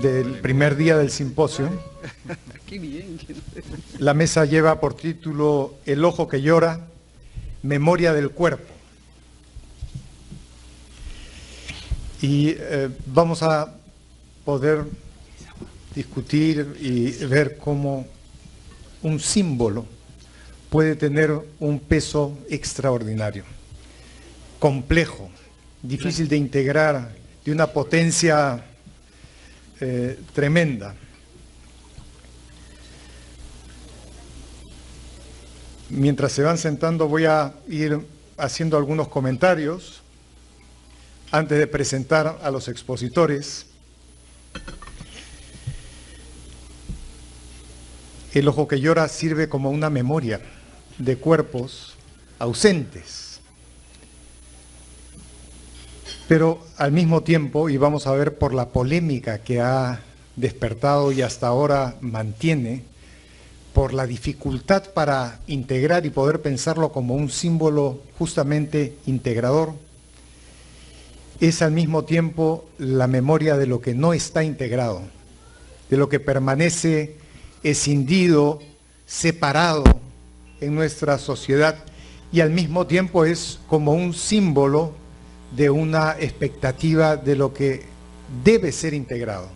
del primer día del simposio. La mesa lleva por título El ojo que llora, memoria del cuerpo. Y vamos a poder discutir y ver cómo un símbolo puede tener un peso extraordinario, complejo, difícil de integrar, de una potencia tremenda. Mientras se van sentando voy a ir haciendo algunos comentarios antes de presentar a los expositores. El ojo que llora sirve como una memoria de cuerpos ausentes. Pero al mismo tiempo, y vamos a ver por la polémica que ha despertado y hasta ahora mantiene, por la dificultad para integrar y poder pensarlo como un símbolo justamente integrador, es al mismo tiempo la memoria de lo que no está integrado, de lo que permanece escindido, separado en nuestra sociedad, y al mismo tiempo es como un símbolo de una expectativa de lo que debe ser integrado.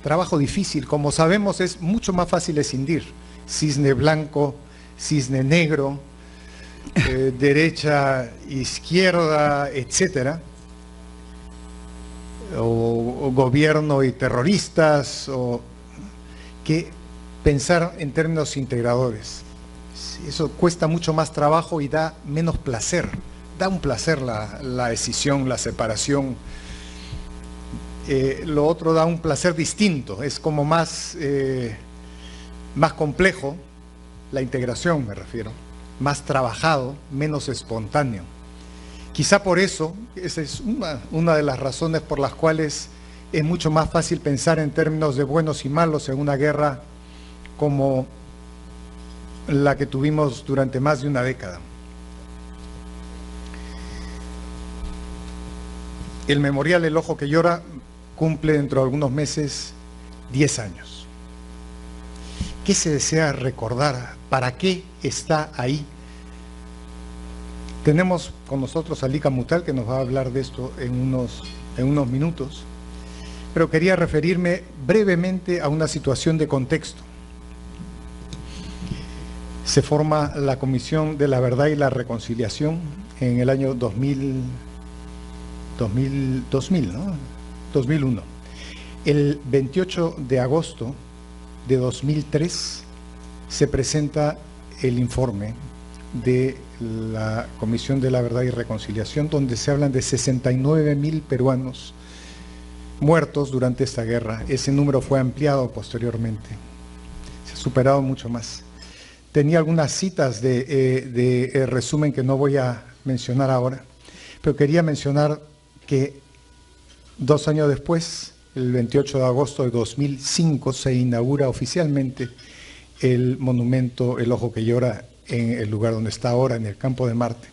Trabajo difícil, como sabemos, es mucho más fácil escindir. Cisne blanco, cisne negro, derecha, izquierda, etcétera, o gobierno y terroristas, o que pensar en términos integradores. Eso cuesta mucho más trabajo y da menos placer. Da un placer la escisión, la separación. Lo otro da un placer distinto, es como más complejo, la integración me refiero, más trabajado, menos espontáneo. Quizá por eso, esa es una de las razones por las cuales es mucho más fácil pensar en términos de buenos y malos en una guerra como la que tuvimos durante más de una década. El memorial El ojo que llora cumple dentro de algunos meses 10 años. ¿Qué se desea recordar? ¿Para qué está ahí? Tenemos con nosotros a Lika Mutal, que nos va a hablar de esto en unos minutos, pero quería referirme brevemente a una situación de contexto. Se forma la Comisión de la Verdad y la Reconciliación en el año 2001. El 28 de agosto de 2003 se presenta el informe de la Comisión de la Verdad y Reconciliación, donde se hablan de 69.000 peruanos muertos durante esta guerra. Ese número fue ampliado posteriormente, se ha superado mucho más. Tenía algunas citas de resumen que no voy a mencionar ahora, pero quería mencionar que 2 años después, el 28 de agosto de 2005, se inaugura oficialmente el monumento El ojo que llora en el lugar donde está ahora, en el Campo de Marte.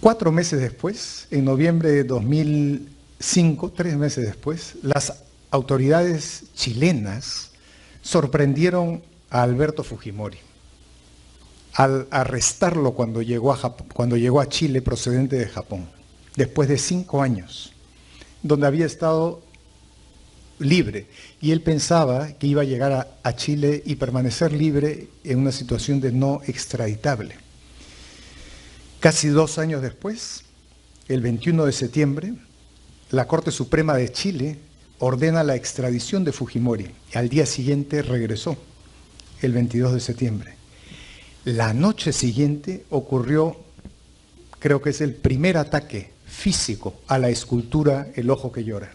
4 meses después, en noviembre de 2005, 3 meses después, las autoridades chilenas sorprendieron a Alberto Fujimori al arrestarlo cuando llegó a Chile procedente de Japón, después de 5 años, donde había estado libre, y él pensaba que iba a llegar a Chile y permanecer libre en una situación de no extraditable. Casi 2 años después, el 21 de septiembre, la Corte Suprema de Chile ordena la extradición de Fujimori, y al día siguiente regresó, el 22 de septiembre. La noche siguiente ocurrió, creo que es el primer ataque físico a la escultura El ojo que llora.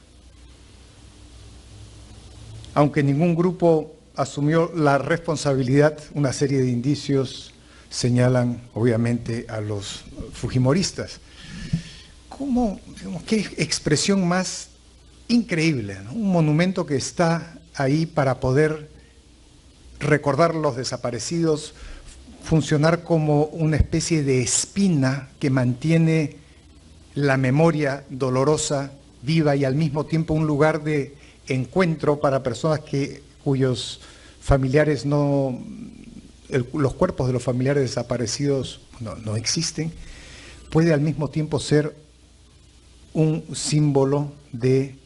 Aunque ningún grupo asumió la responsabilidad, una serie de indicios señalan obviamente a los fujimoristas. ¿Qué expresión más increíble, ¿no? Un monumento que está ahí para poder recordar a los desaparecidos, funcionar como una especie de espina que mantiene la memoria dolorosa viva y al mismo tiempo un lugar de encuentro para personas cuyos familiares los cuerpos de los familiares desaparecidos no existen, puede al mismo tiempo ser un símbolo de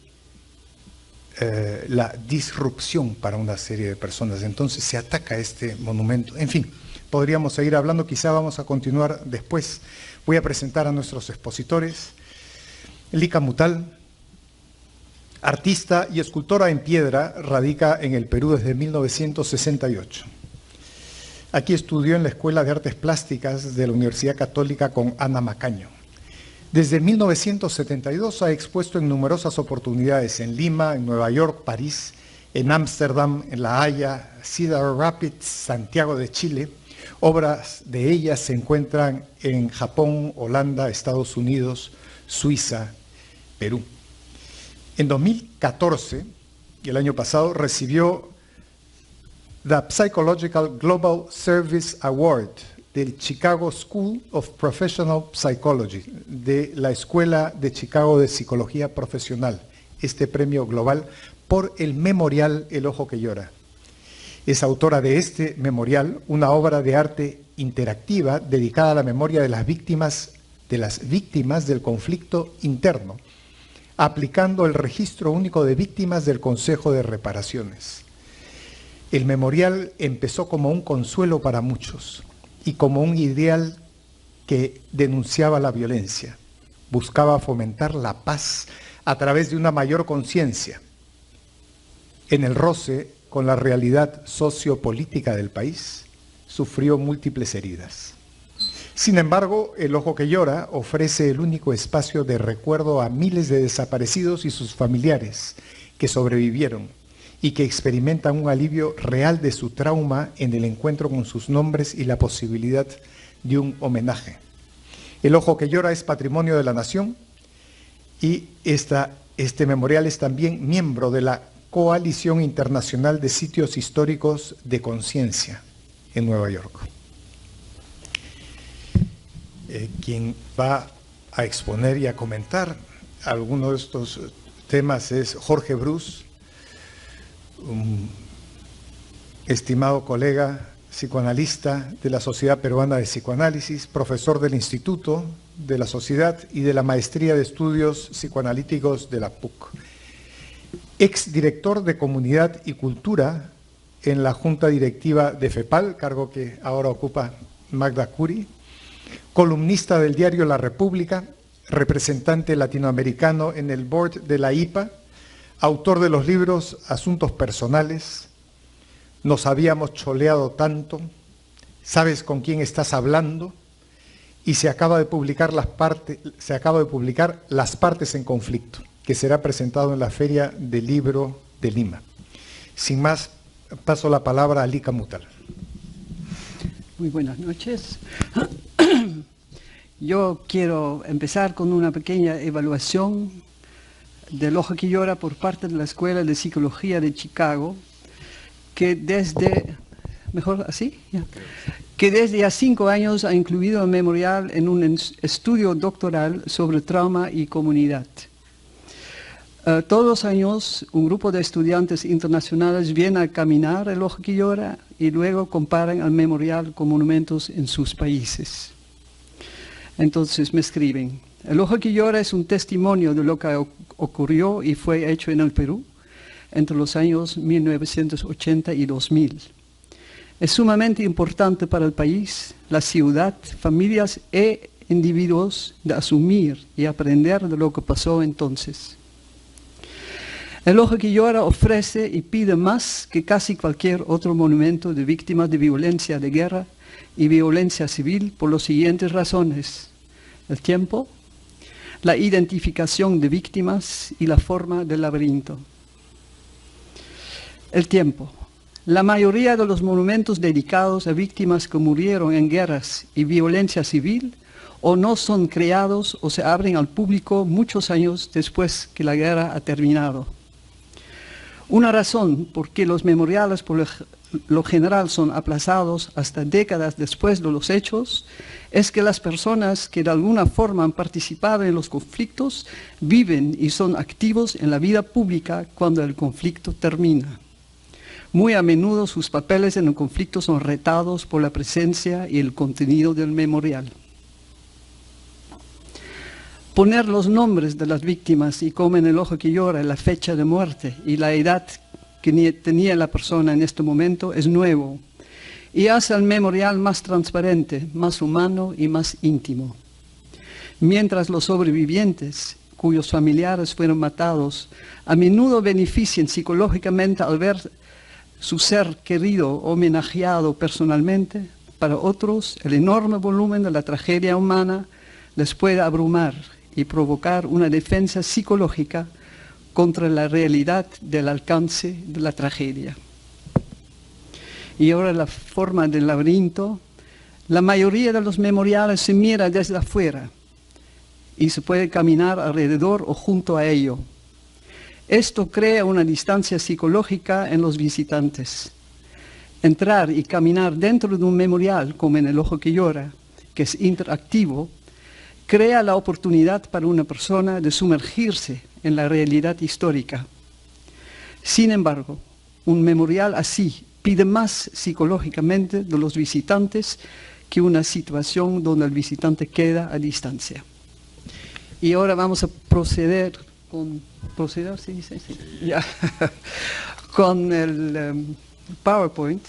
la disrupción para una serie de personas. Entonces se ataca este monumento. En fin, podríamos seguir hablando, quizá vamos a continuar después. Voy a presentar a nuestros expositores. Lika Mutal, artista y escultora en piedra, radica en el Perú desde 1968. Aquí estudió en la Escuela de Artes Plásticas de la Universidad Católica con Ana Macaño. Desde 1972 ha expuesto en numerosas oportunidades en Lima, en Nueva York, París, en Ámsterdam, en La Haya, Cedar Rapids, Santiago de Chile. Obras de ella se encuentran en Japón, Holanda, Estados Unidos, Suiza, Perú. En 2014, y el año pasado, recibió The Psychological Global Service Award del Chicago School of Professional Psychology, de la Escuela de Chicago de Psicología Profesional, este premio global por el memorial El Ojo que Llora. Es autora de este memorial, una obra de arte interactiva dedicada a la memoria de las víctimas del conflicto interno, aplicando el registro único de víctimas del Consejo de Reparaciones. El memorial empezó como un consuelo para muchos y como un ideal que denunciaba la violencia, buscaba fomentar la paz a través de una mayor conciencia en el roce con la realidad sociopolítica del país. Sufrió múltiples heridas. Sin embargo, El Ojo que Llora ofrece el único espacio de recuerdo a miles de desaparecidos y sus familiares que sobrevivieron y que experimentan un alivio real de su trauma en el encuentro con sus nombres y la posibilidad de un homenaje. El Ojo que Llora es patrimonio de la nación y este memorial es también miembro de la Coalición Internacional de Sitios Históricos de Conciencia en Nueva York. Quien va a exponer y a comentar algunos de estos temas es Jorge Brus, un estimado colega psicoanalista de la Sociedad Peruana de Psicoanálisis, profesor del Instituto de la Sociedad y de la Maestría de Estudios Psicoanalíticos de la PUC. Exdirector de Comunidad y Cultura en la Junta Directiva de FEPAL, cargo que ahora ocupa Magda Curi, columnista del diario La República, representante latinoamericano en el board de la IPA, autor de los libros Asuntos Personales, Nos habíamos choleado tanto, Sabes con quién estás hablando, y se acaba de publicar Las partes en conflicto, que será presentado en la Feria del Libro de Lima. Sin más, paso la palabra a Lika Mutal. Muy buenas noches. Yo quiero empezar con una pequeña evaluación del Ojo que Llora por parte de la Escuela de Psicología de Chicago, que desde, ¿mejor así? Yeah. Que desde ya 5 años ha incluido el memorial en un estudio doctoral sobre trauma y comunidad. Todos los años un grupo de estudiantes internacionales viene a caminar el Ojo que Llora y luego comparan el memorial con monumentos en sus países. Entonces me escriben: El Ojo que Llora es un testimonio de lo que ocurrió y fue hecho en el Perú entre los años 1980 y 2000. Es sumamente importante para el país, la ciudad, familias e individuos de asumir y aprender de lo que pasó entonces. El Ojo que Llora ofrece y pide más que casi cualquier otro monumento de víctimas de violencia de guerra y violencia civil por las siguientes razones: el tiempo, la identificación de víctimas y la forma del laberinto. El tiempo. La mayoría de los monumentos dedicados a víctimas que murieron en guerras y violencia civil o no son creados o se abren al público muchos años después que la guerra ha terminado. Una razón por qué los memoriales por lo general son aplazados hasta décadas después de los hechos, es que las personas que de alguna forma han participado en los conflictos viven y son activos en la vida pública cuando el conflicto termina. Muy a menudo sus papeles en el conflicto son retados por la presencia y el contenido del memorial. Poner los nombres de las víctimas y como en el ojo que llora, la fecha de muerte y la edad que tenía la persona en este momento es nuevo y hace el memorial más transparente, más humano y más íntimo. Mientras los sobrevivientes, cuyos familiares fueron matados, a menudo benefician psicológicamente al ver su ser querido homenajeado personalmente, para otros el enorme volumen de la tragedia humana les puede abrumar y provocar una defensa psicológica contra la realidad del alcance de la tragedia. Y ahora la forma del laberinto. La mayoría de los memoriales se mira desde afuera y se puede caminar alrededor o junto a ello. Esto crea una distancia psicológica en los visitantes. Entrar y caminar dentro de un memorial, como en El ojo que llora, que es interactivo, crea la oportunidad para una persona de sumergirse en la realidad histórica. Sin embargo, un memorial así pide más psicológicamente de los visitantes que una situación donde el visitante queda a distancia. Y ahora vamos a proceder con... ¿Proceder? Sí, sí, sí. Ya. Con el PowerPoint.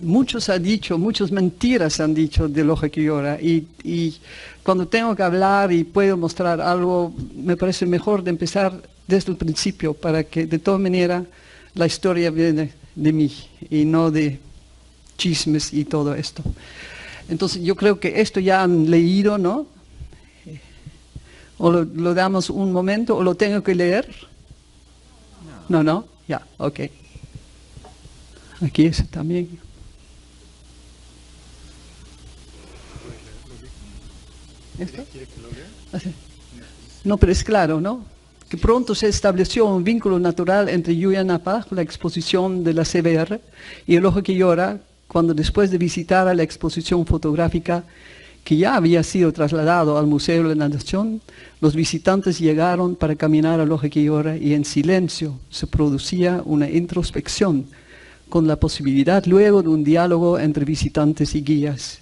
Muchos han dicho, muchas mentiras han dicho del ojo que llora y cuando tengo que hablar y puedo mostrar algo, me parece mejor de empezar desde el principio para que de todas maneras la historia viene de mí y no de chismes y todo esto. Entonces yo creo que esto ya han leído, ¿no? ¿O lo damos un momento o lo tengo que leer? No, ya, ok. Aquí es también. ¿Esto? No, pero es claro, ¿no? Que pronto se estableció un vínculo natural entre Yuyanapaj, la exposición de la CBR, y El ojo que llora, cuando después de visitar a la exposición fotográfica que ya había sido trasladado al Museo de la Nación, los visitantes llegaron para caminar al ojo que llora y en silencio se producía una introspección con la posibilidad luego de un diálogo entre visitantes y guías.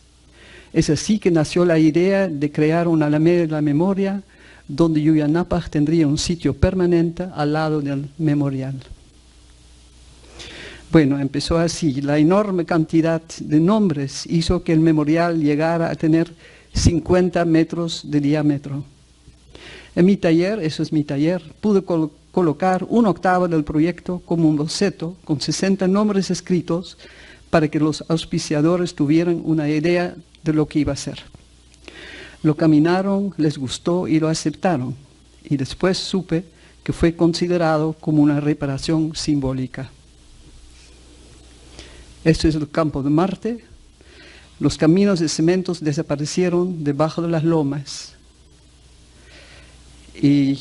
Es así que nació la idea de crear una alameda de la memoria donde Yuyanapaj tendría un sitio permanente al lado del memorial. Bueno, empezó así. La enorme cantidad de nombres hizo que el memorial llegara a tener 50 metros de diámetro. En mi taller, eso es mi taller, pude colocar 1/8 del proyecto como un boceto con 60 nombres escritos para que los auspiciadores tuvieran una idea de lo que iba a ser. Lo caminaron, les gustó y lo aceptaron. Y después supe que fue considerado como una reparación simbólica. Este es el campo de Marte. Los caminos de cementos desaparecieron debajo de las lomas. Y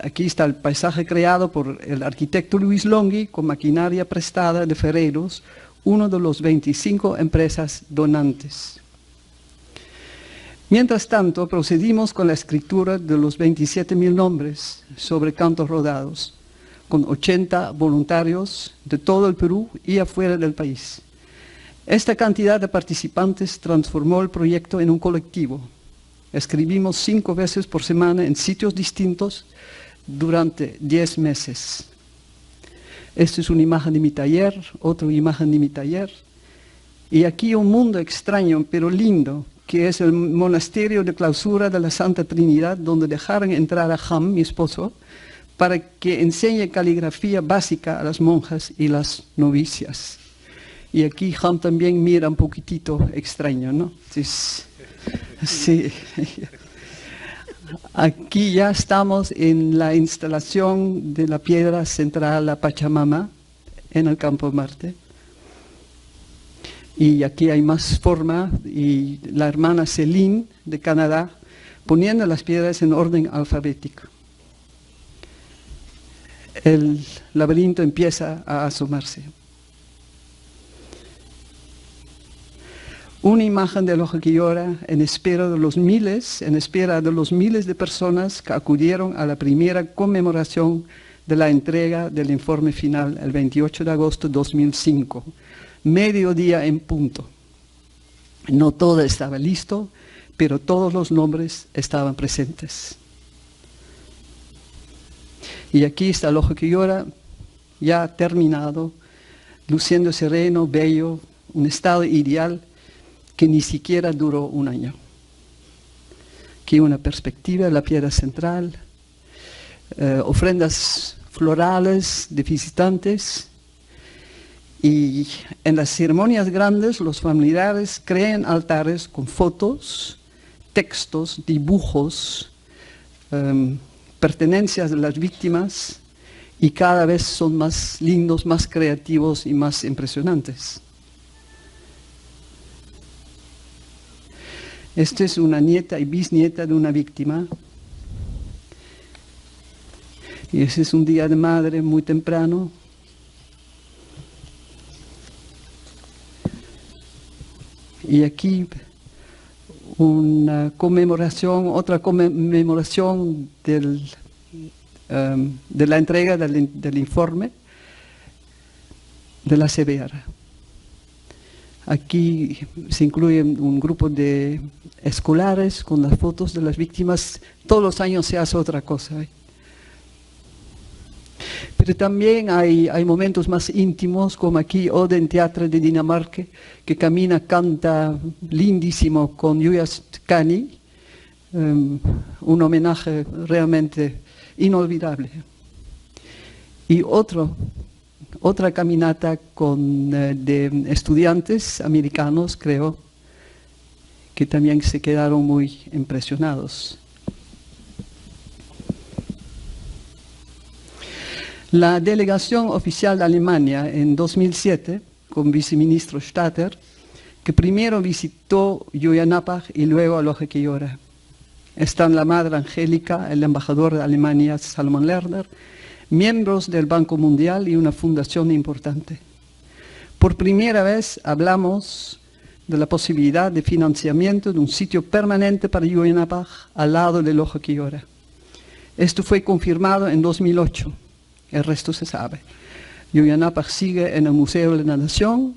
aquí está el paisaje creado por el arquitecto Luis Longhi con maquinaria prestada de Ferreiros, uno de los 25 empresas donantes. Mientras tanto, procedimos con la escritura de los 27.000 nombres sobre cantos rodados, con 80 voluntarios de todo el Perú y afuera del país. Esta cantidad de participantes transformó el proyecto en un colectivo. Escribimos 5 veces por semana en sitios distintos durante 10 meses. Esta es una imagen de mi taller, otra imagen de mi taller. Y aquí un mundo extraño, pero lindo, que es el monasterio de clausura de la Santa Trinidad, donde dejaron entrar a Ham, mi esposo, para que enseñe caligrafía básica a las monjas y las novicias. Y aquí Ham también mira un poquitito extraño, ¿no? Sí. Aquí ya estamos en la instalación de la piedra central, la Pachamama, en el campo de Marte. Y aquí hay más forma, y la hermana Céline de Canadá poniendo las piedras en orden alfabético. el laberinto empieza a asomarse. Una imagen de Loja que llora en espera de los miles de personas que acudieron a la primera conmemoración de la entrega del informe final el 28 de agosto de 2005, mediodía en punto. No todo estaba listo, pero todos los nombres estaban presentes. Y aquí está Loja que llora, ya terminado, luciendo sereno, bello, un estado ideal que ni siquiera duró un año. Aquí una perspectiva de la piedra central, ofrendas florales de visitantes, y en las ceremonias grandes los familiares crean altares con fotos, textos, dibujos, pertenencias de las víctimas, y cada vez son más lindos, más creativos y más impresionantes. Esta es una nieta y bisnieta de una víctima. Y ese es un día de madre muy temprano. Y aquí una conmemoración, otra conmemoración de la entrega del informe de la CBR. Aquí se incluye un grupo de escolares con las fotos de las víctimas. Todos los años se hace otra cosa. Pero también hay momentos más íntimos, como aquí Oden Teatro de Dinamarca, que camina, canta lindísimo con Julius Kani, un homenaje realmente inolvidable. Y otra caminata de estudiantes americanos, creo, que también se quedaron muy impresionados. La delegación oficial de Alemania en 2007, con viceministro Statter, que primero visitó Joyanapag y luego a Loja que llora. Están la Madre Angélica, el embajador de Alemania, Salomon Lerner, miembros del Banco Mundial y una fundación importante. Por primera vez hablamos de la posibilidad de financiamiento de un sitio permanente para Joyanapag al lado de Loja que llora. Esto fue confirmado en 2008. El resto se sabe. Joyanapag sigue en el Museo de la Nación.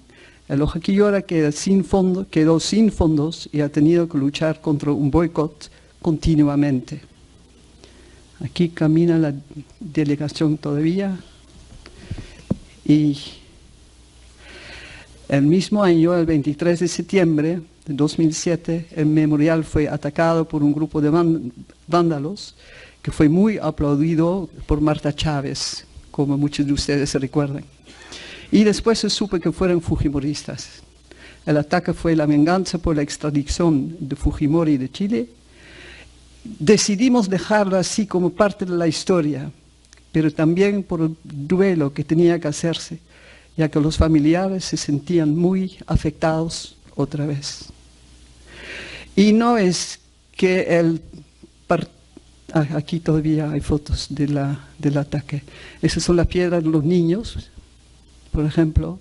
El Loja que llora quedó sin fondos y ha tenido que luchar contra un boicot continuamente. Aquí camina la delegación todavía. Y el mismo año, el 23 de septiembre de 2007, el memorial fue atacado por un grupo de vándalos que fue muy aplaudido por Marta Chávez, como muchos de ustedes se recuerdan. Y después se supo que fueron fujimoristas. El ataque fue la venganza por la extradición de Fujimori de Chile. Decidimos dejarlo así como parte de la historia, pero también por el duelo que tenía que hacerse, ya que los familiares se sentían muy afectados otra vez. Y no es que el aquí todavía hay fotos del ataque. Esas son las piedras de los niños, por ejemplo.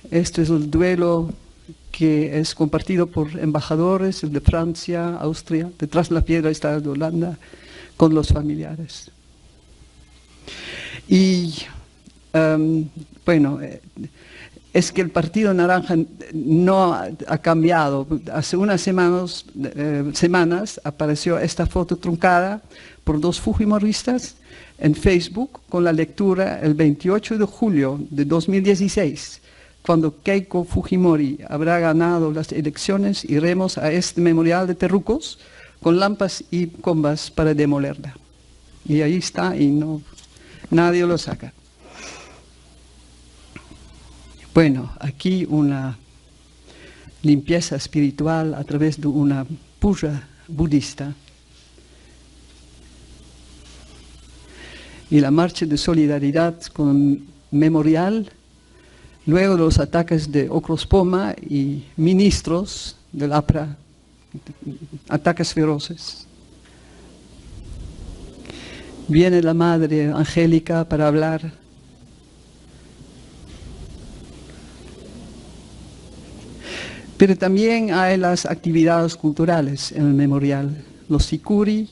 Este es el duelo que es compartido por embajadores, el de Francia, Austria. Detrás de la piedra está el de Holanda, con los familiares. Y bueno, es que el Partido Naranja no ha cambiado. Hace unas semanas apareció esta foto truncada por dos fujimoristas en Facebook con la lectura el 28 de julio de 2016. Cuando Keiko Fujimori habrá ganado las elecciones, iremos a este memorial de terrucos con lámparas y combas para demolerla. Y ahí está y nadie lo saca. Bueno, aquí una limpieza espiritual a través de una puja budista. Y la marcha de solidaridad con memorial, luego de los ataques de Ocrospoma y ministros del APRA, ataques feroces. Viene la madre Angélica para hablar. Pero también hay las actividades culturales en el memorial. Los sicuri,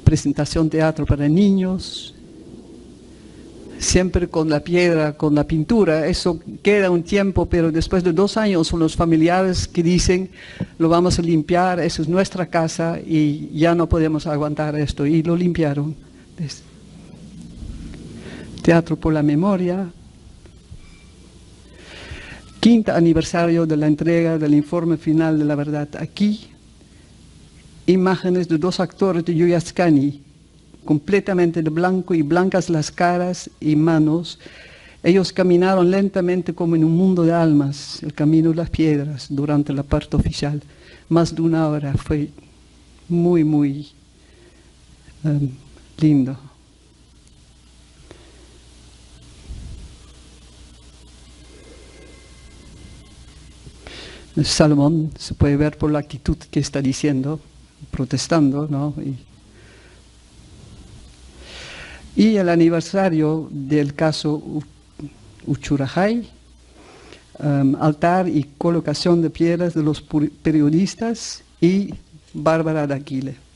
presentación teatro para niños, siempre con la piedra, con la pintura. Eso queda un tiempo, pero después de 2 años son los familiares que dicen, lo vamos a limpiar, eso es nuestra casa y ya no podemos aguantar esto. Y lo limpiaron. Teatro por la memoria. 5º aniversario de la entrega del informe final de la verdad. Aquí, imágenes de 2 actores de Yuyaskani, completamente de blanco y blancas las caras y manos. Ellos caminaron lentamente como en un mundo de almas, el camino de las piedras, durante la parte oficial. Más de 1 hora, fue muy, muy lindo. Salomón se puede ver por la actitud que está diciendo, protestando, ¿no? Y el aniversario del caso Uchurajay, altar y colocación de piedras de los periodistas y Bárbara Daquile.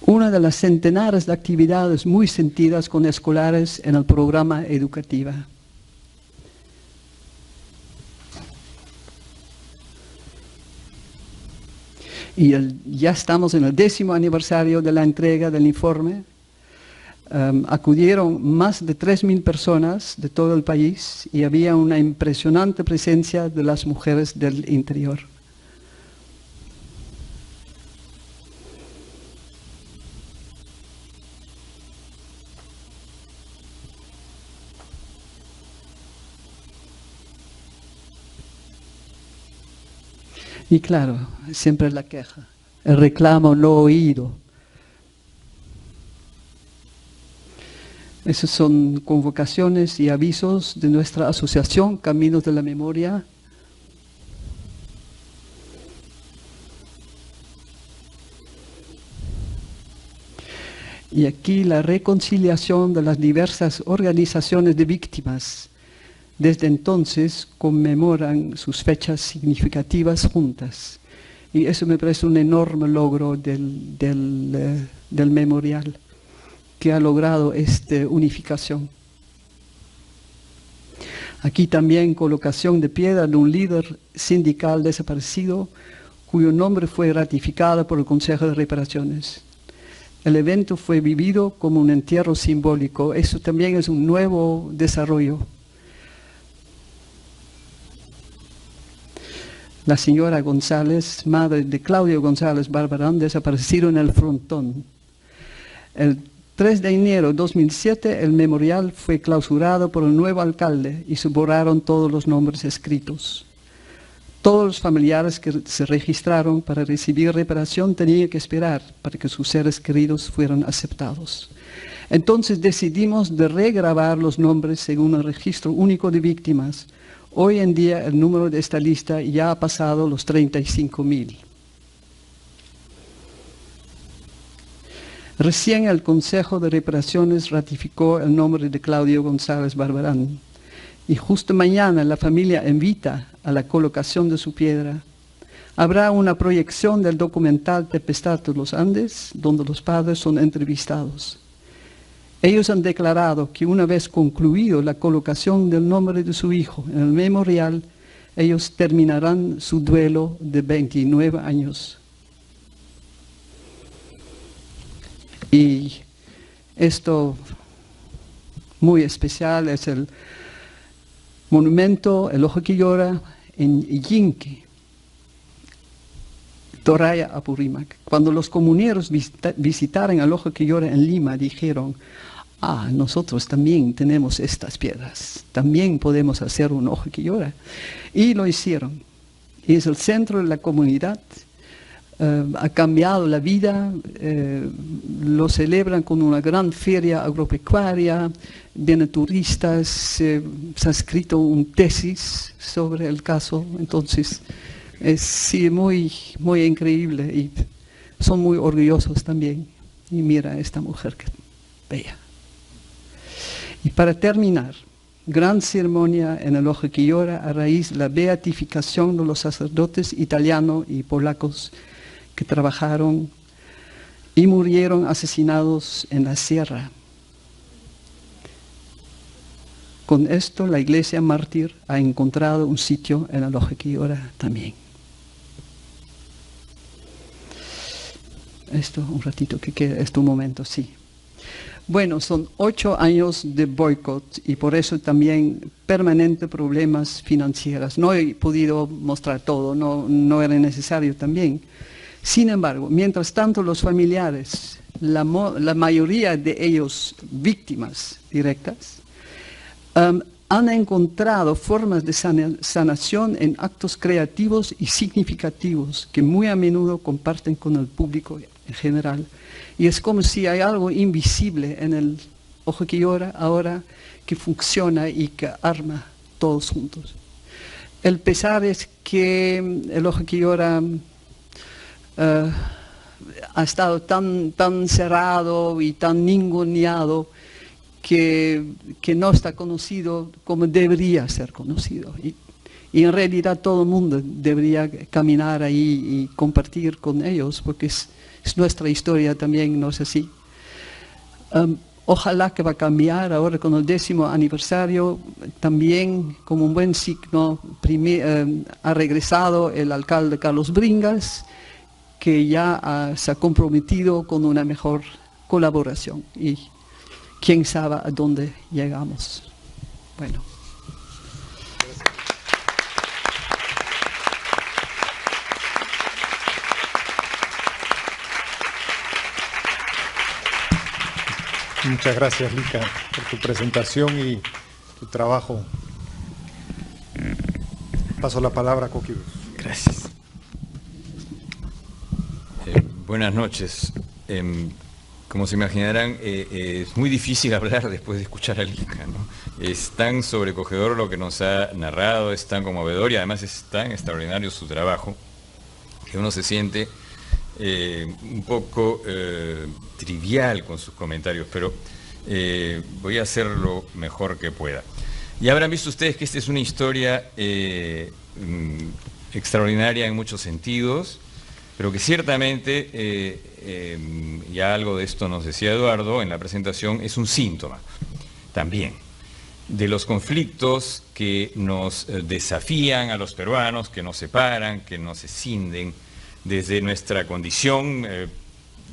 Una de las centenares de actividades muy sentidas con escolares en el programa educativo. Y ya estamos en el 10º aniversario de la entrega del informe. Acudieron más de 3.000 personas de todo el país y había una impresionante presencia de las mujeres del interior. Y claro, siempre la queja, el reclamo no oído. Esas son convocaciones y avisos de nuestra asociación Caminos de la Memoria. Y aquí la reconciliación de las diversas organizaciones de víctimas. Desde entonces conmemoran sus fechas significativas juntas. Y eso me parece un enorme logro del memorial, que ha logrado esta unificación. Aquí también colocación de piedra de un líder sindical desaparecido, cuyo nombre fue ratificado por el Consejo de Reparaciones. El evento fue vivido como un entierro simbólico. Eso también es un nuevo desarrollo. La señora González, madre de Claudio González Barbarán, desapareció en el frontón. El 3 de enero de 2007, el memorial fue clausurado por el nuevo alcalde y se borraron todos los nombres escritos. Todos los familiares que se registraron para recibir reparación tenían que esperar para que sus seres queridos fueran aceptados. Entonces decidimos de regrabar los nombres según el registro único de víctimas. Hoy en día el número de esta lista ya ha pasado los 35.000. Recién el Consejo de Reparaciones ratificó el nombre de Claudio González Barbarán. Y justo mañana la familia invita a la colocación de su piedra. Habrá una proyección del documental Tempestad de los Andes, donde los padres son entrevistados. Ellos han declarado que una vez concluido la colocación del nombre de su hijo en el memorial, ellos terminarán su duelo de 29 años. Y esto muy especial es el monumento El Ojo que Llora en Yinque, Toraya, Apurímac. Cuando los comuneros visitaron El Ojo que Llora en Lima, dijeron: ah, nosotros también tenemos estas piedras, también podemos hacer un ojo que llora. Y lo hicieron. Y es el centro de la comunidad. ha cambiado la vida, lo celebran con una gran feria agropecuaria, vienen turistas, se ha escrito una tesis sobre el caso, entonces es sí, muy, muy increíble y son muy orgullosos también. Y mira esta mujer que bella. Y para terminar, gran ceremonia en el Ojo Quillora a raíz de la beatificación de los sacerdotes italianos y polacos que trabajaron y murieron asesinados en la sierra. Con esto la iglesia mártir ha encontrado un sitio en el Ojo Quillora también. Esto, un ratito que queda, este momento, sí. Bueno, son 8 años de boicot y por eso también permanentes problemas financieros. No he podido mostrar todo, no era necesario también. Sin embargo, mientras tanto los familiares, la mayoría de ellos víctimas directas, han encontrado formas de sanación en actos creativos y significativos que muy a menudo comparten con el público en general. Y es como si hay algo invisible en el Ojo Quillora ahora que funciona y que arma todos juntos. El pesar es que el Ojo Quillora ha estado tan cerrado y tan ninguneado que no está conocido como debería ser conocido. Y en realidad todo el mundo debería caminar ahí y compartir con ellos, porque es nuestra historia también, ¿no es así? Ojalá que va a cambiar ahora con el 10º aniversario, también como un buen signo, ha regresado el alcalde Carlos Bringas, que ya se ha comprometido con una mejor colaboración y quién sabe a dónde llegamos. Bueno. Muchas gracias, Lika, por tu presentación y tu trabajo. Paso la palabra a Coquibus. Gracias. Buenas noches. Como se imaginarán, es muy difícil hablar después de escuchar a Lika, ¿no? Es tan sobrecogedor lo que nos ha narrado, es tan conmovedor y además es tan extraordinario su trabajo, que uno se siente un poco trivial con sus comentarios, pero voy a hacer lo mejor que pueda. Ya habrán visto ustedes que esta es una historia extraordinaria en muchos sentidos, pero que ciertamente, ya algo de esto nos decía Eduardo en la presentación, es un síntoma también de los conflictos que nos desafían a los peruanos, que nos separan, que nos escinden desde nuestra condición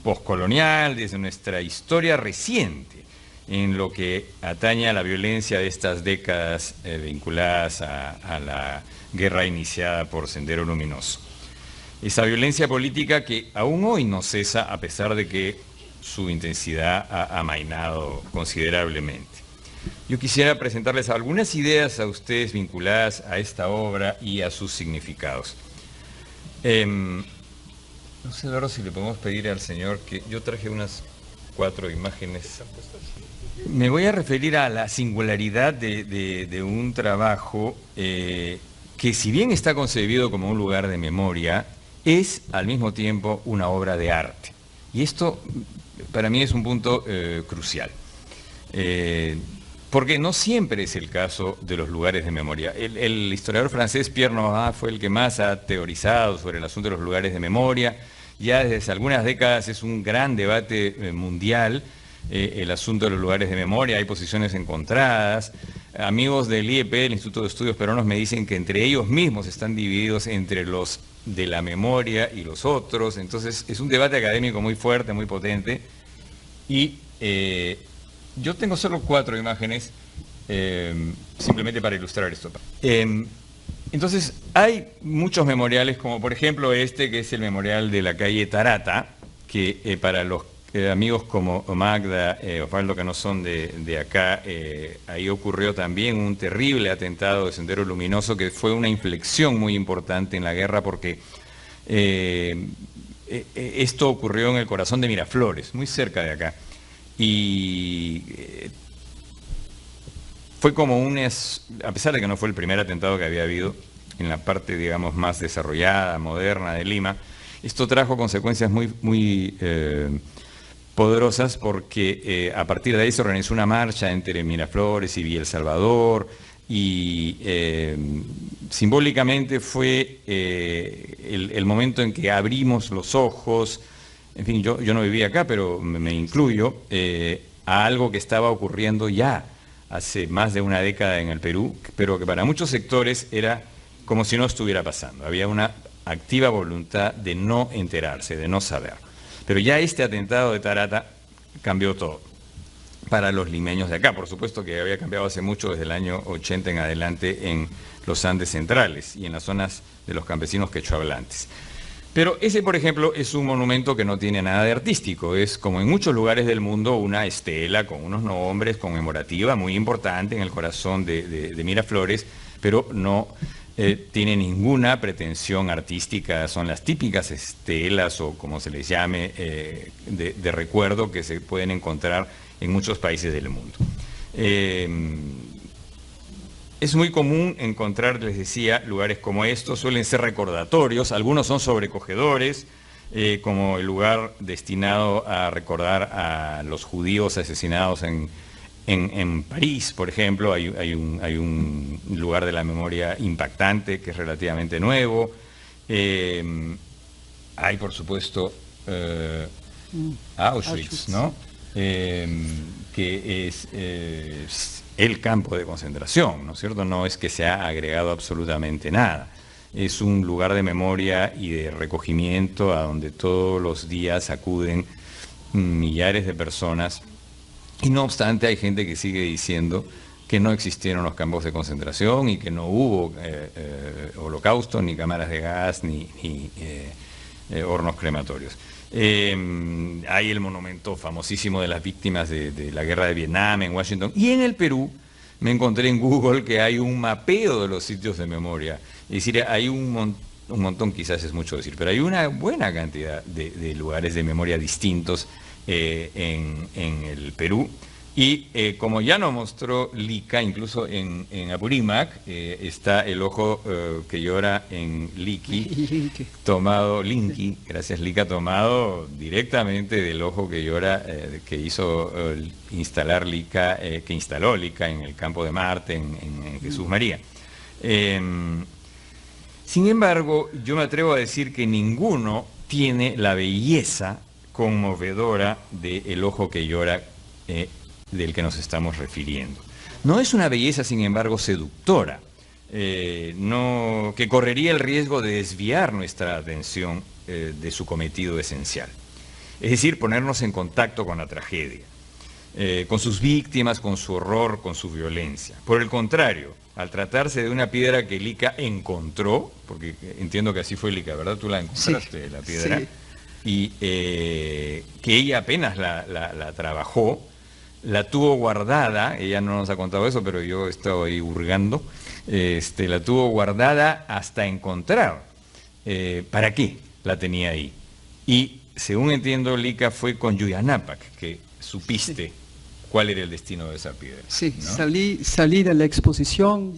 postcolonial, desde nuestra historia reciente, en lo que atañe a la violencia de estas décadas vinculadas a la guerra iniciada por Sendero Luminoso. Esa violencia política que aún hoy no cesa a pesar de que su intensidad ha amainado considerablemente. Yo quisiera presentarles algunas ideas a ustedes vinculadas a esta obra y a sus significados. No sé, Eduardo, si le podemos pedir al señor que yo traje unas 4 imágenes. Me voy a referir a la singularidad de un trabajo que, si bien está concebido como un lugar de memoria, es al mismo tiempo una obra de arte. Y esto para mí es un punto crucial. Porque no siempre es el caso de los lugares de memoria. El historiador francés Pierre Nora fue el que más ha teorizado sobre el asunto de los lugares de memoria. Ya desde algunas décadas es un gran debate mundial el asunto de los lugares de memoria, hay posiciones encontradas. Amigos del IEP, del Instituto de Estudios Peruanos, me dicen que entre ellos mismos están divididos entre los de la memoria y los otros. Entonces es un debate académico muy fuerte, muy potente. Y yo tengo solo 4 imágenes, simplemente para ilustrar esto. Entonces, hay muchos memoriales, como por ejemplo este, que es el memorial de la calle Tarata, que para los amigos como Magda, Osvaldo, que no son de acá, ahí ocurrió también un terrible atentado de Sendero Luminoso, que fue una inflexión muy importante en la guerra, porque esto ocurrió en el corazón de Miraflores, muy cerca de acá. Y fue como a pesar de que no fue el primer atentado que había habido en la parte, digamos, más desarrollada, moderna de Lima, esto trajo consecuencias muy poderosas porque a partir de ahí se organizó una marcha entre Miraflores y Villa El Salvador y simbólicamente fue el momento en que abrimos los ojos, en fin, yo no vivía acá, pero me incluyo, a algo que estaba ocurriendo ya hace más de una década en el Perú, pero que para muchos sectores era como si no estuviera pasando. Había una activa voluntad de no enterarse, de no saber. Pero ya este atentado de Tarata cambió todo para los limeños de acá. Por supuesto que había cambiado hace mucho, desde el año 80 en adelante, en los Andes centrales y en las zonas de los campesinos quechohablantes. Pero ese, por ejemplo, es un monumento que no tiene nada de artístico. Es, como en muchos lugares del mundo, una estela con unos nombres, conmemorativa, muy importante en el corazón de Miraflores, pero no tiene ninguna pretensión artística. Son las típicas estelas, o como se les llame, de recuerdo que se pueden encontrar en muchos países del mundo. Es muy común encontrar, les decía, lugares como estos, suelen ser recordatorios, algunos son sobrecogedores, como el lugar destinado a recordar a los judíos asesinados en París, por ejemplo. Hay un lugar de la memoria impactante que es relativamente nuevo. Hay, por supuesto, Auschwitz, ¿no? Que es el campo de concentración, ¿no es cierto? No es que se ha agregado absolutamente nada. Es un lugar de memoria y de recogimiento a donde todos los días acuden millares de personas, y no obstante hay gente que sigue diciendo que no existieron los campos de concentración y que no hubo holocausto, ni cámaras de gas, ni hornos crematorios. Hay el monumento famosísimo de las víctimas de la guerra de Vietnam en Washington, y en el Perú me encontré en Google que hay un mapeo de los sitios de memoria. Es decir, hay un montón, quizás es mucho decir, pero hay una buena cantidad de lugares de memoria distintos en el Perú. Y como ya nos mostró Lika, incluso en Apurímac está el ojo que llora en Liqui, tomado, Linqui, gracias Lika, tomado directamente del ojo que llora que hizo instalar Lika, que instaló Lika en el campo de Marte, en Jesús María. Sin embargo, yo me atrevo a decir que ninguno tiene la belleza conmovedora del ojo que llora del que nos estamos refiriendo. No es una belleza, sin embargo, seductora, que correría el riesgo de desviar nuestra atención de su cometido esencial. Es decir, ponernos en contacto con la tragedia, con sus víctimas, con su horror, con su violencia. Por el contrario, al tratarse de una piedra que Lika encontró, porque entiendo que así fue Lika, ¿verdad? Tú la encontraste, sí, la piedra, sí. Y que ella apenas la trabajó, la tuvo guardada, ella no nos ha contado eso, pero yo he estado ahí hurgando, la tuvo guardada hasta encontrar para qué la tenía ahí. Y según entiendo, Lika fue con Yuyanapac que supiste sí. cuál era el destino de esa piedra. Sí, ¿no? salí de la exposición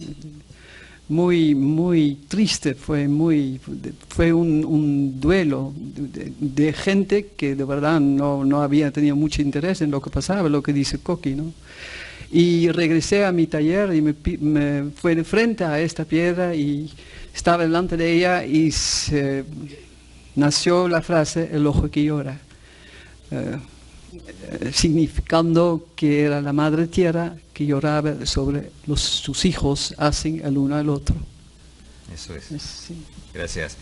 muy triste, fue un duelo de gente que de verdad no había tenido mucho interés en lo que pasaba, lo que dice Coqui, ¿no? Y regresé a mi taller y me fue de frente a esta piedra y estaba delante de ella y nació la frase "el ojo que llora", significando que era la madre tierra que lloraba sobre sus hijos, hacen el uno al otro. Eso es. Sí. Gracias.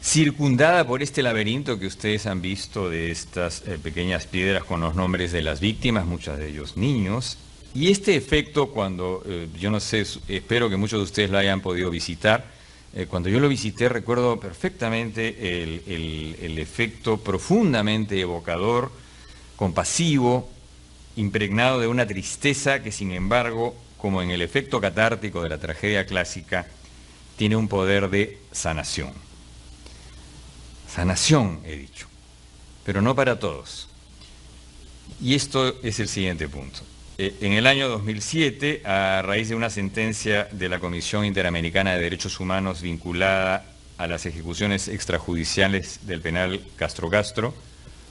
Circundada por este laberinto que ustedes han visto de estas pequeñas piedras con los nombres de las víctimas, muchas de ellos niños, y este efecto cuando, yo no sé, espero que muchos de ustedes lo hayan podido visitar. Cuando yo lo visité recuerdo perfectamente el efecto profundamente evocador, compasivo, impregnado de una tristeza que, sin embargo, como en el efecto catártico de la tragedia clásica, tiene un poder de sanación. sanación, he dicho, pero no para todos. Y esto es el siguiente punto. En el año 2007, a raíz de una sentencia de la Comisión Interamericana de Derechos Humanos vinculada a las ejecuciones extrajudiciales del penal Castro Castro,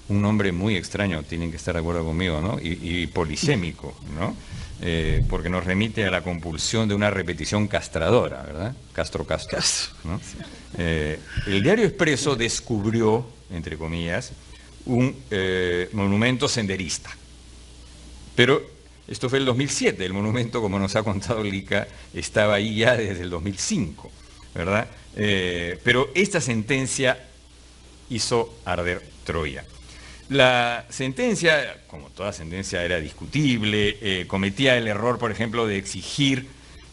un nombre muy extraño, tienen que estar de acuerdo conmigo, ¿no? Y polisémico, ¿no? Porque nos remite a la compulsión de una repetición castradora, ¿verdad? Castro Castro, ¿no? El diario Expreso descubrió, entre comillas, un monumento senderista. Pero esto fue el 2007, el monumento, como nos ha contado Lica, estaba ahí ya desde el 2005, ¿verdad? Pero esta sentencia hizo arder Troya. La sentencia, como toda sentencia, era discutible, cometía el error, por ejemplo, de exigir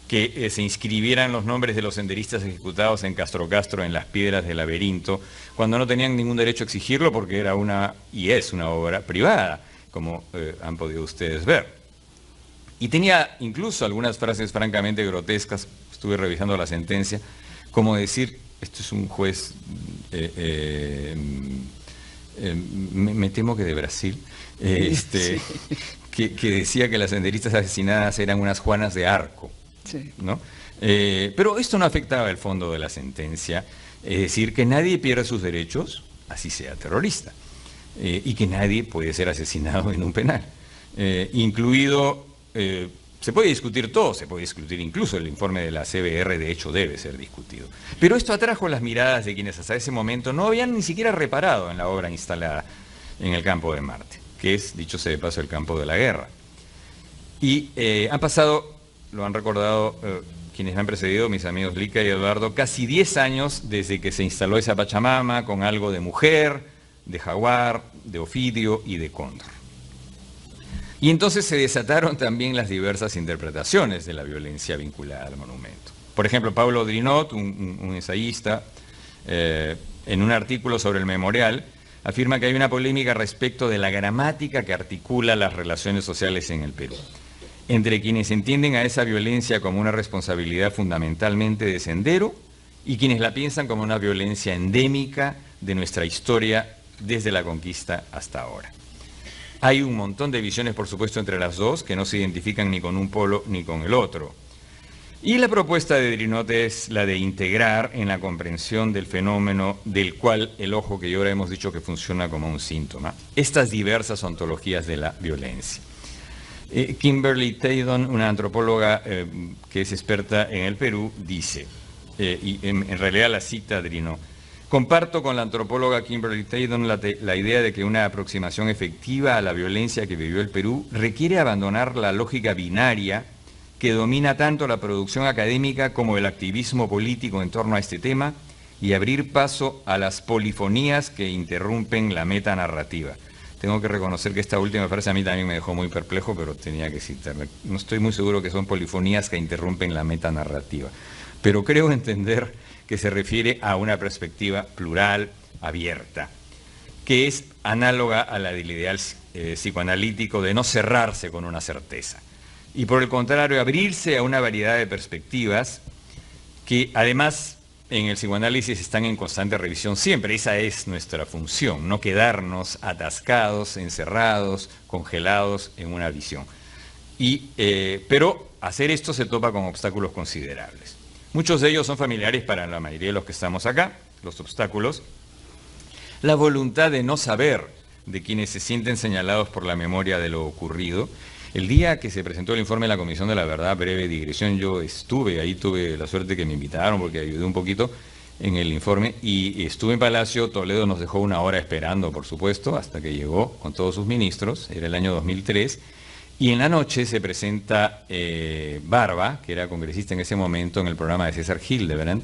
que se inscribieran los nombres de los senderistas ejecutados en Castro Castro en las piedras del laberinto, cuando no tenían ningún derecho a exigirlo porque era y es una obra privada, como han podido ustedes ver. Y tenía incluso algunas frases francamente grotescas, estuve revisando la sentencia, como decir, esto es un juez, me temo que de Brasil, Sí. que decía que las senderistas asesinadas eran unas Juanas de Arco, Sí. ¿no? Pero esto no afectaba el fondo de la sentencia, es decir, que nadie pierde sus derechos, así sea terrorista, y que nadie puede ser asesinado en un penal, incluido... se puede discutir todo, se puede discutir incluso el informe de la CBR, de hecho debe ser discutido. Pero esto atrajo las miradas de quienes hasta ese momento no habían ni siquiera reparado en la obra instalada en el campo de Marte, que es, dicho sea de paso, el campo de la guerra. Y han pasado, lo han recordado quienes me han precedido, mis amigos Lica y Eduardo, casi 10 años desde que se instaló esa Pachamama con algo de mujer, de jaguar, de ofidio y de cóndor. Y entonces se desataron también las diversas interpretaciones de la violencia vinculada al monumento. Por ejemplo, Pablo Drinot, un ensayista, en un artículo sobre el memorial, afirma que hay una polémica respecto de la gramática que articula las relaciones sociales en el Perú, entre quienes entienden a esa violencia como una responsabilidad fundamentalmente de Sendero y quienes la piensan como una violencia endémica de nuestra historia desde la conquista hasta ahora. Hay un montón de visiones, por supuesto, entre las dos, que no se identifican ni con un polo ni con el otro. Y la propuesta de Drinot es la de integrar en la comprensión del fenómeno del cual el ojo que ahora hemos dicho que funciona como un síntoma, estas diversas ontologías de la violencia. Kimberly Taydon, una antropóloga que es experta en el Perú, dice, y en realidad la cita Drinot: comparto con la antropóloga Kimberly Taydon la idea de que una aproximación efectiva a la violencia que vivió el Perú requiere abandonar la lógica binaria que domina tanto la producción académica como el activismo político en torno a este tema y abrir paso a las polifonías que interrumpen la metanarrativa. Tengo que reconocer que esta última frase a mí también me dejó muy perplejo, pero tenía que citarla. No estoy muy seguro que son polifonías que interrumpen la metanarrativa, pero creo entender que se refiere a una perspectiva plural, abierta, que es análoga a la del ideal psicoanalítico de no cerrarse con una certeza, y por el contrario abrirse a una variedad de perspectivas que además en el psicoanálisis están en constante revisión siempre. Esa es nuestra función, no quedarnos atascados, encerrados, congelados en una visión. Pero hacer esto se topa con obstáculos considerables. Muchos de ellos son familiares para la mayoría de los que estamos acá, los obstáculos. La voluntad de no saber de quienes se sienten señalados por la memoria de lo ocurrido. El día que se presentó el informe de la Comisión de la Verdad, breve digresión, yo estuve, ahí tuve la suerte que me invitaron porque ayudé un poquito en el informe y estuve en Palacio. Toledo nos dejó una hora esperando, por supuesto, hasta que llegó con todos sus ministros, era el año 2003. Y en la noche se presenta Barba, que era congresista en ese momento, en el programa de César Hildebrand,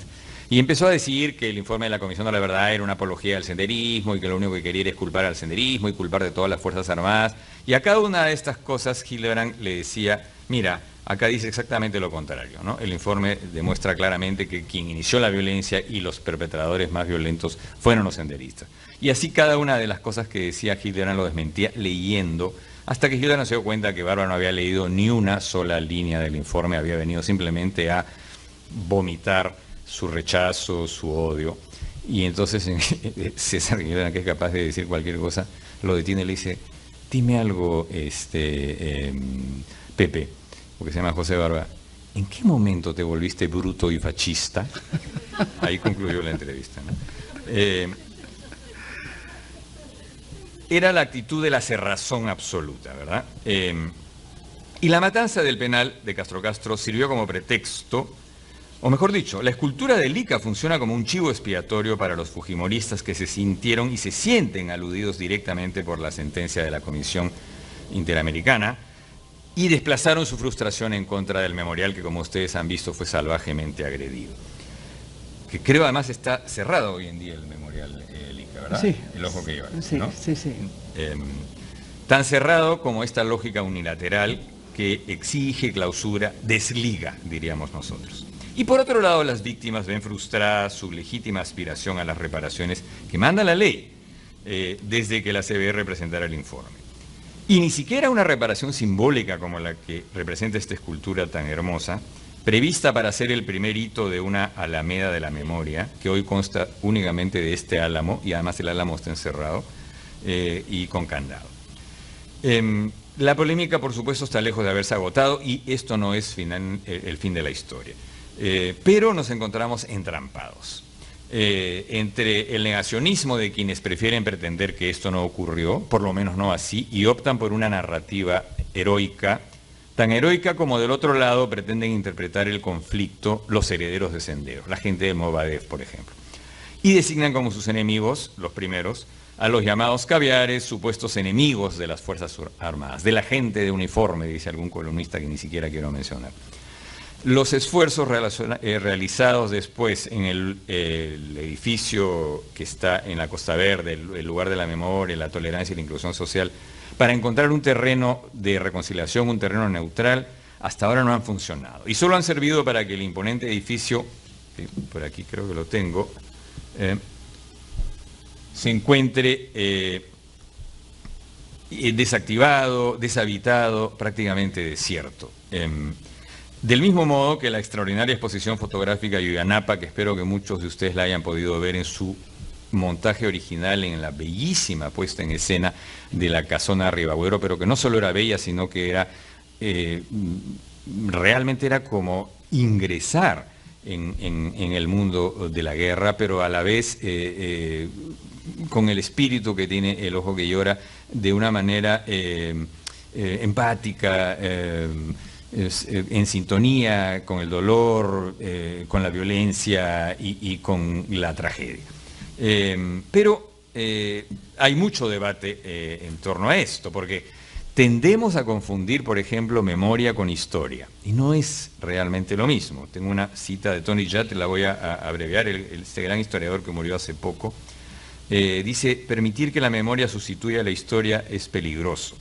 y empezó a decir que el informe de la Comisión de la Verdad era una apología del senderismo y que lo único que quería era culpar al senderismo y culpar de todas las Fuerzas Armadas. Y a cada una de estas cosas Hildebrand le decía, mira, acá dice exactamente lo contrario, ¿no? El informe demuestra claramente que quien inició la violencia y los perpetradores más violentos fueron los senderistas. Y así cada una de las cosas que decía Hildebrand lo desmentía leyendo, hasta que Hildebrand se dio cuenta que Barba no había leído ni una sola línea del informe, había venido simplemente a vomitar su rechazo, su odio. Y entonces César Guillermo, que es capaz de decir cualquier cosa, lo detiene y le dice, dime algo, Pepe, porque se llama José Barba, ¿en qué momento te volviste bruto y fascista? Ahí concluyó la entrevista, ¿no? Era la actitud de la cerrazón absoluta, ¿verdad? Y la matanza del penal de Castro Castro sirvió como pretexto, o mejor dicho, la escultura del Ica funciona como un chivo expiatorio para los fujimoristas que se sintieron y se sienten aludidos directamente por la sentencia de la Comisión Interamericana y desplazaron su frustración en contra del memorial que, como ustedes han visto, fue salvajemente agredido. Que creo además está cerrado hoy en día el memorial Ica, ¿verdad? Sí. El ojo que lleva, Sí, ¿no? sí, sí. Tan cerrado como esta lógica unilateral que exige clausura, desliga, diríamos nosotros. Y por otro lado, las víctimas ven frustrada su legítima aspiración a las reparaciones que manda la ley desde que la CBR presentara el informe. Y ni siquiera una reparación simbólica como la que representa esta escultura tan hermosa, prevista para ser el primer hito de una alameda de la memoria, que hoy consta únicamente de este álamo, y además el álamo está encerrado y con candado. La polémica, por supuesto, está lejos de haberse agotado y esto no es el fin de la historia. Pero nos encontramos entrampados entre el negacionismo de quienes prefieren pretender que esto no ocurrió, por lo menos no así, y optan por una narrativa heroica, tan heroica como del otro lado pretenden interpretar el conflicto los herederos de Senderos, la gente del Movadef, por ejemplo, y designan como sus enemigos, los primeros, a los llamados caviares, supuestos enemigos de las Fuerzas Armadas, de la gente de uniforme, dice algún columnista que ni siquiera quiero mencionar. Los esfuerzos realizados después en el edificio que está en la Costa Verde, el lugar de la memoria, la tolerancia y la inclusión social, para encontrar un terreno de reconciliación, un terreno neutral, hasta ahora no han funcionado. Y solo han servido para que el imponente edificio, por aquí creo que lo tengo, se encuentre desactivado, deshabitado, prácticamente desierto. Del mismo modo que la extraordinaria exposición fotográfica Yuyanapa, que espero que muchos de ustedes la hayan podido ver en su montaje original, en la bellísima puesta en escena de la Casona Ribagüero, pero que no solo era bella, sino que era realmente era como ingresar en el mundo de la guerra, pero a la vez con el espíritu que tiene El ojo que llora, de una manera empática, en sintonía con el dolor, con la violencia y con la tragedia. Pero hay mucho debate en torno a esto, porque tendemos a confundir, por ejemplo, memoria con historia, y no es realmente lo mismo. Tengo una cita de Tony Judt, la voy a abreviar, este gran historiador que murió hace poco. Dice, permitir que la memoria sustituya a la historia es peligroso.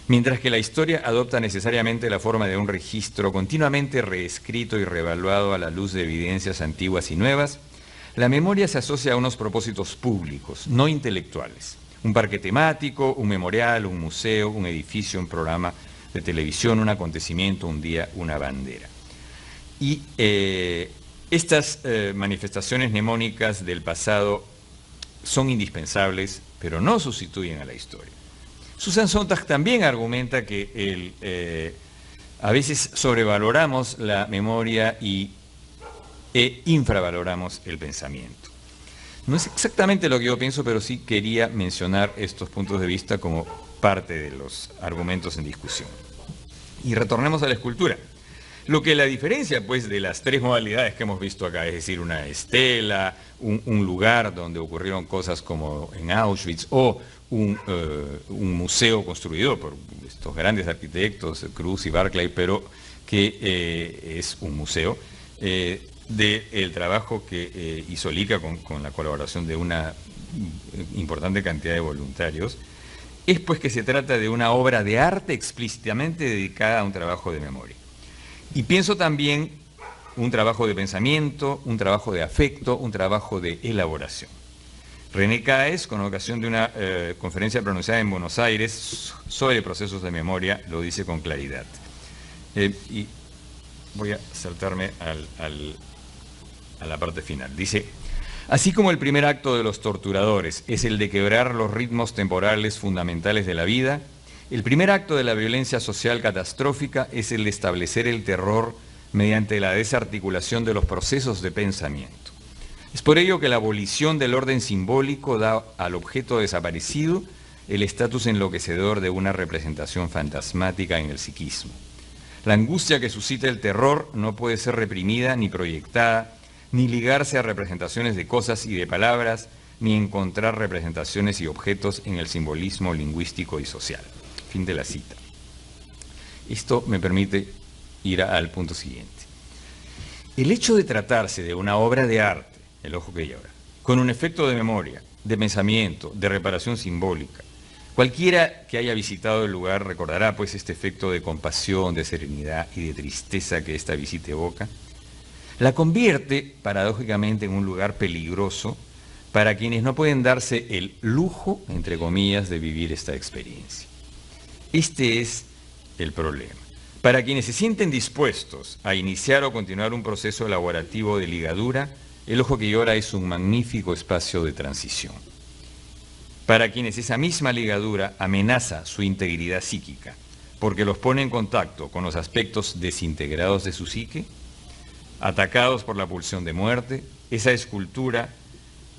Mientras que la historia adopta necesariamente la forma de un registro continuamente reescrito y reevaluado a la luz de evidencias antiguas y nuevas, la memoria se asocia a unos propósitos públicos, no intelectuales. Un parque temático, un memorial, un museo, un edificio, un programa de televisión, un acontecimiento, un día, una bandera. Y estas manifestaciones mnemónicas del pasado son indispensables, pero no sustituyen a la historia. Susan Sontag también argumenta que a veces sobrevaloramos la memoria e infravaloramos el pensamiento. No es exactamente lo que yo pienso, pero sí quería mencionar estos puntos de vista como parte de los argumentos en discusión. Y retornemos a la escultura. Lo que la diferencia, pues, de las tres modalidades que hemos visto acá, es decir, una estela, un lugar donde ocurrieron cosas como en Auschwitz, o un museo construido por estos grandes arquitectos, Cruz y Barclay, pero que es un museo, del trabajo que hizo el ICA con la colaboración de una importante cantidad de voluntarios, es pues que se trata de una obra de arte explícitamente dedicada a un trabajo de memoria. Y pienso también un trabajo de pensamiento, un trabajo de afecto, un trabajo de elaboración. René Caes, con ocasión de una conferencia pronunciada en Buenos Aires sobre procesos de memoria, lo dice con claridad. Y voy a saltarme a la parte final. Dice, Así como el primer acto de los torturadores es el de quebrar los ritmos temporales fundamentales de la vida, el primer acto de la violencia social catastrófica es el de establecer el terror mediante la desarticulación de los procesos de pensamiento. Es por ello que la abolición del orden simbólico da al objeto desaparecido el estatus enloquecedor de una representación fantasmática en el psiquismo. La angustia que suscita el terror no puede ser reprimida ni proyectada, ni ligarse a representaciones de cosas y de palabras, ni encontrar representaciones y objetos en el simbolismo lingüístico y social. Fin de la cita. Esto me permite ir al punto siguiente. El hecho de tratarse de una obra de arte, El ojo que llora, con un efecto de memoria, de pensamiento, de reparación simbólica, cualquiera que haya visitado el lugar recordará pues este efecto de compasión, de serenidad y de tristeza que esta visita evoca, la convierte paradójicamente en un lugar peligroso para quienes no pueden darse el lujo, entre comillas, de vivir esta experiencia. Este es el problema. Para quienes se sienten dispuestos a iniciar o continuar un proceso elaborativo de ligadura, El ojo que llora es un magnífico espacio de transición. Para quienes esa misma ligadura amenaza su integridad psíquica, porque los pone en contacto con los aspectos desintegrados de su psique, atacados por la pulsión de muerte, esa escultura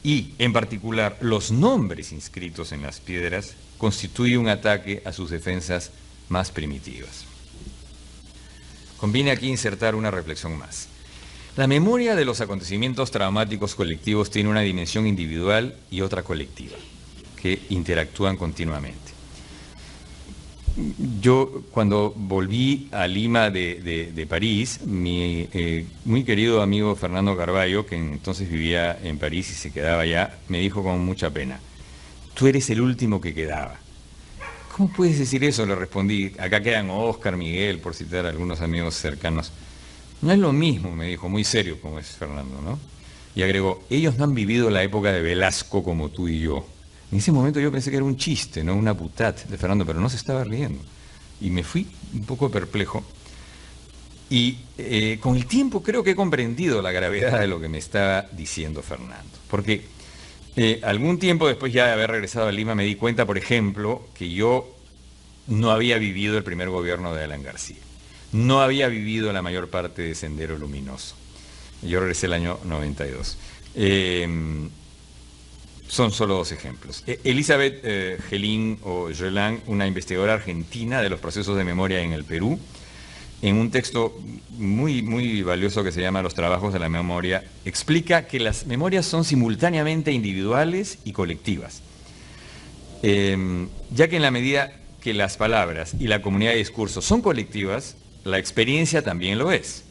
y, en particular, los nombres inscritos en las piedras, constituye un ataque a sus defensas más primitivas. Conviene aquí insertar una reflexión más. La memoria de los acontecimientos traumáticos colectivos tiene una dimensión individual y otra colectiva, que interactúan continuamente. Yo, cuando volví a Lima de París, mi muy querido amigo Fernando Carballo, que entonces vivía en París y se quedaba allá, me dijo con mucha pena: tú eres el último que quedaba. ¿Cómo puedes decir eso?, le respondí. Acá quedan Oscar, Miguel, por citar a algunos amigos cercanos. No es lo mismo, me dijo, muy serio como es Fernando, ¿no? Y agregó: ellos no han vivido la época de Velasco como tú y yo. En ese momento yo pensé que era un chiste, ¿no?, una boutade de Fernando, pero no se estaba riendo. Y me fui un poco perplejo. Y con el tiempo creo que he comprendido la gravedad de lo que me estaba diciendo Fernando. Porque algún tiempo después ya de haber regresado a Lima me di cuenta, por ejemplo, que yo no había vivido el primer gobierno de Alan García. No había vivido la mayor parte de Sendero Luminoso. Yo regresé el año 92. Son solo dos ejemplos. Elizabeth Gelín o Gelán, una investigadora argentina de los procesos de memoria en el Perú, en un texto muy valioso que se llama Los trabajos de la memoria, explica que las memorias son simultáneamente individuales y colectivas, ya que en la medida que las palabras y la comunidad de discursos son colectivas, la experiencia también lo es.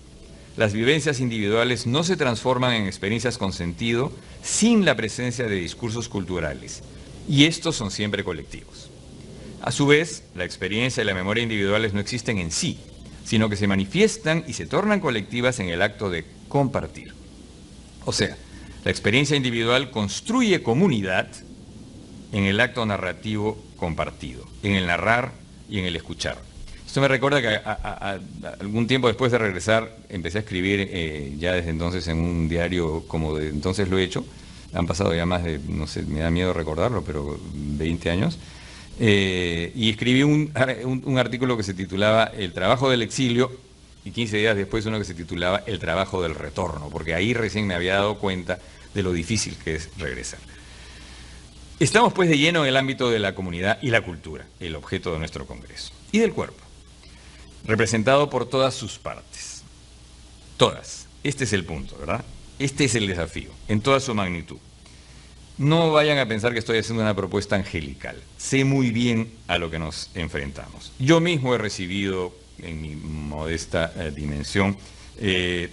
Las vivencias individuales no se transforman en experiencias con sentido sin la presencia de discursos culturales, y estos son siempre colectivos. A su vez, la experiencia y la memoria individuales no existen en sí, sino que se manifiestan y se tornan colectivas en el acto de compartir. O sea, la experiencia individual construye comunidad en el acto narrativo compartido, en el narrar y en el escuchar. Esto me recuerda que algún tiempo después de regresar empecé a escribir ya desde entonces en un diario, como de entonces lo he hecho. Han pasado ya más de, no sé, me da miedo recordarlo, pero 20 años. Y escribí un artículo que se titulaba El trabajo del exilio, y 15 días después uno que se titulaba El trabajo del retorno, porque ahí recién me había dado cuenta de lo difícil que es regresar. Estamos pues de lleno en el ámbito de la comunidad y la cultura, el objeto de nuestro congreso, y del cuerpo, representado por todas sus partes. Todas. Este es el punto, ¿verdad? Este es el desafío, en toda su magnitud. No vayan a pensar que estoy haciendo una propuesta angelical. Sé muy bien a lo que nos enfrentamos. Yo mismo he recibido, en mi modesta dimensión,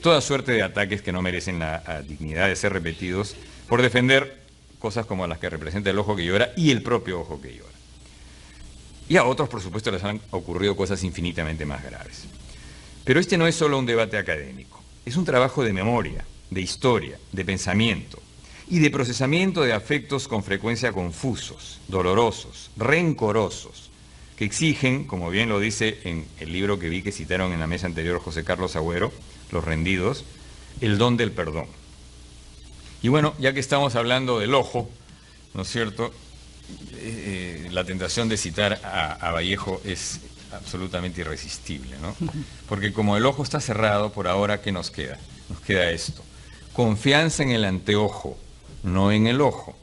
toda suerte de ataques que no merecen la dignidad de ser repetidos por defender cosas como las que representa El ojo que llora y el propio ojo que llora. Y a otros, por supuesto, les han ocurrido cosas infinitamente más graves. Pero este no es solo un debate académico, es un trabajo de memoria, de historia, de pensamiento y de procesamiento de afectos con frecuencia confusos, dolorosos, rencorosos, que exigen, como bien lo dice en el libro que vi que citaron en la mesa anterior José Carlos Agüero, Los rendidos, el don del perdón. Y bueno, ya que estamos hablando del ojo, ¿no es cierto? La tentación de citar a Vallejo es absolutamente irresistible, ¿no? Porque como el ojo está cerrado, por ahora, ¿qué nos queda? Nos queda esto: confianza en el anteojo, no en el ojo;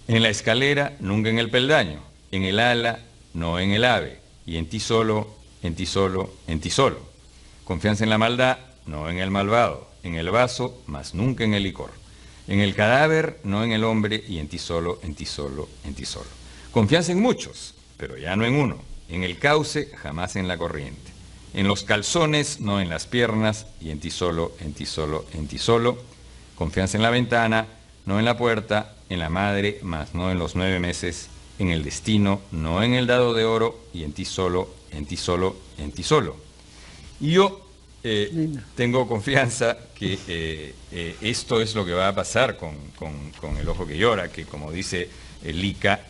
en la escalera, nunca en el peldaño; en el ala, no en el ave; y en ti solo, en ti solo, en ti solo. Confianza en la maldad, no en el malvado; en el vaso, mas nunca en el licor; en el cadáver, no en el hombre; y en ti solo, en ti solo, en ti solo. Confianza en muchos, pero ya no en uno; en el cauce, jamás en la corriente; en los calzones, no en las piernas; y en ti solo, en ti solo, en ti solo. Confianza en la ventana, no en la puerta; en la madre, mas no en los 9 meses; en el destino, no en el dado de oro; y en ti solo, en ti solo, en ti solo. Y yo tengo confianza que esto es lo que va a pasar con El ojo que llora, que, como dice Lica,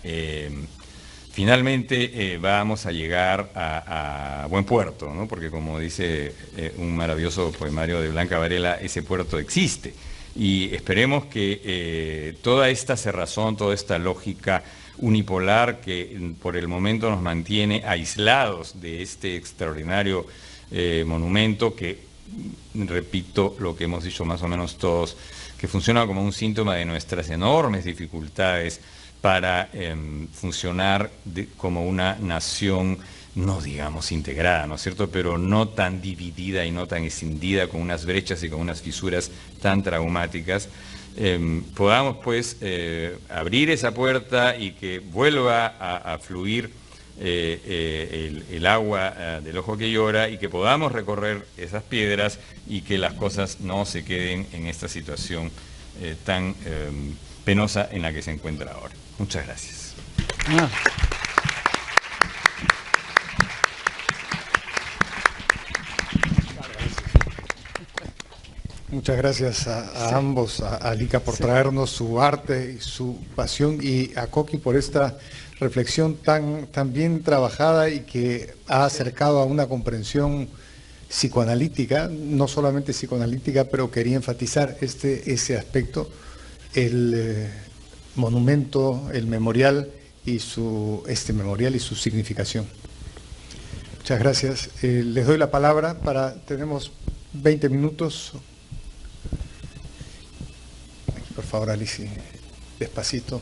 finalmente vamos a llegar a buen puerto, ¿no? Porque, como dice un maravilloso poemario de Blanca Varela, ese puerto existe. Y esperemos que toda esta cerrazón, toda esta lógica unipolar que por el momento nos mantiene aislados de este extraordinario monumento, que, repito lo que hemos dicho más o menos todos, que funciona como un síntoma de nuestras enormes dificultades para funcionar como una nación, no digamos integrada, ¿no es cierto?, pero no tan dividida y no tan escindida, con unas brechas y con unas fisuras tan traumáticas. Podamos pues abrir esa puerta y que vuelva a fluir el agua del ojo que llora, y que podamos recorrer esas piedras y que las cosas no se queden en esta situación tan penosa en la que se encuentra ahora. Muchas gracias. Muchas gracias a ambos, a Lica por traernos su arte y su pasión, y a Coqui por esta reflexión tan bien trabajada y que ha acercado a una comprensión psicoanalítica, no solamente psicoanalítica, pero quería enfatizar ese aspecto, el monumento, el memorial y este memorial y su significación. Muchas gracias. Les doy la palabra tenemos 20 minutos. Por favor, Alicia, despacito.